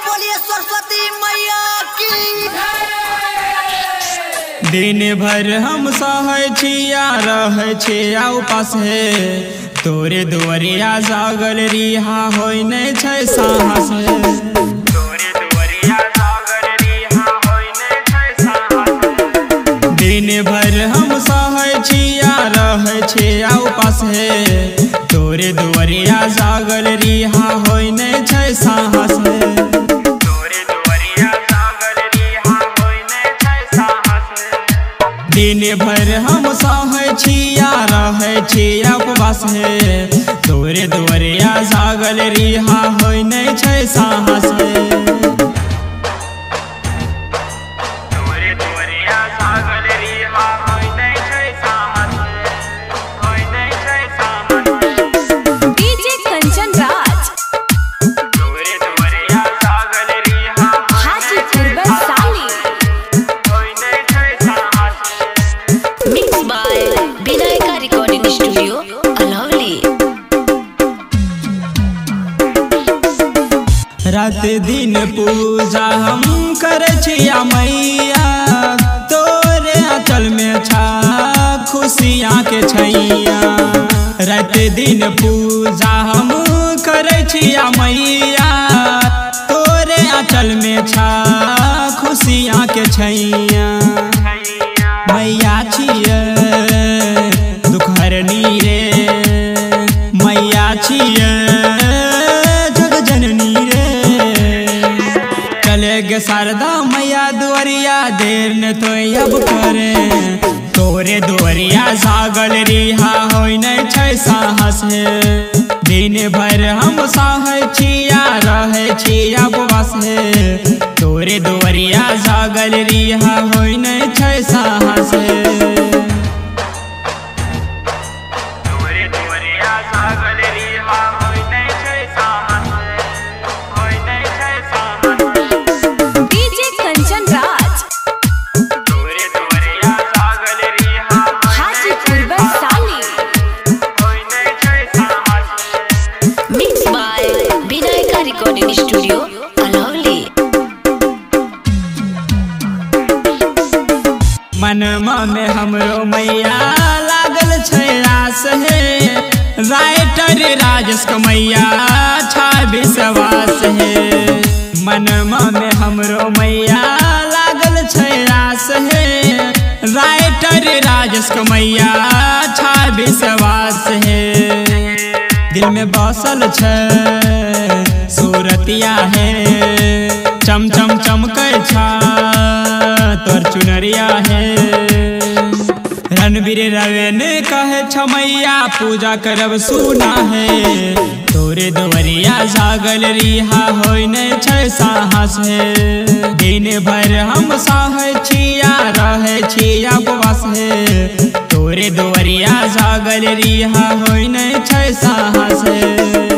बोलिए सरस्वती मैया की। दिन भर हम सहै छिया रहै छिया उपास हे तोरे दुआरिया जागल रिहा होय नै छै साहस हे। तोरे दुआरिया जागल रिहा होय नै छै साहस। दिन भर हम सहै छिया रहै छिया उपास हे तोरे दुआरिया जागल रिहा होय नै छै साहस हे। दिन भर हम सहै छिया रहै छिया उपवास हे तोरे दुआरिया जागल रिहा होय नै छै साहस हे। तोरे दुआरिया जागल रिहा होय नै छै साहस होय नै छै साहस। डीजे कंचन राज तोरे दुआरिया जागल रिहा हाजीपुर वैशाली होय नै छै साहस। Mix by Vinayaka recording studio Alauli. रात दिन पूजा हम करे छिया मैया तोरे आंचल में छा खुशियाँ के छैया। रात दिन पूजा हम करे छिया मैया तोरे आंचल में छा खुशियाँ के छैया। मैया छिए दुख हरनी रे मैया छिए जग जननी रे। चले गे शारदा मैया दुआरिया देर न तो अब करे तोरे दुआरिया जागल रिहा होय नै छै साहस हे। दिन भर हम सहै छिया रहै छिया उपवास हे तोरे दुआरिया जागल रिहा होय नै छै साहस हे। तोरे दुआरिया जागल रिहा होय नै छै साहस होय नै छै साहस। डीजे कंचन राज तोरे दुआरिया जागल रिहा हाजीपुर वैशाली होय नै छै साहस। Mix by Vinayaka recording studio Alauli. मनमा में हमरो मैया लागल छै आस हे राइटर राजेश को मैया छा विश्वास हे। मनमा में हमरो मैया लागल छै आस हे राइटर राजेश को मैया छा विश्वास हे। दिल में बसल छै सूरतिया है चम चम चमकै छा तोर चुनरिया है। रणवीर रवेन कहे छ मैया पूजा करब सुना है तोरे दुआरिया जागल रिहा होय नै छै साहस हे। दिन भर हम सहै छिया रहै छिया उपवास हे तोरे दुआरिया जागल रिहा होय नै छै साहस हे।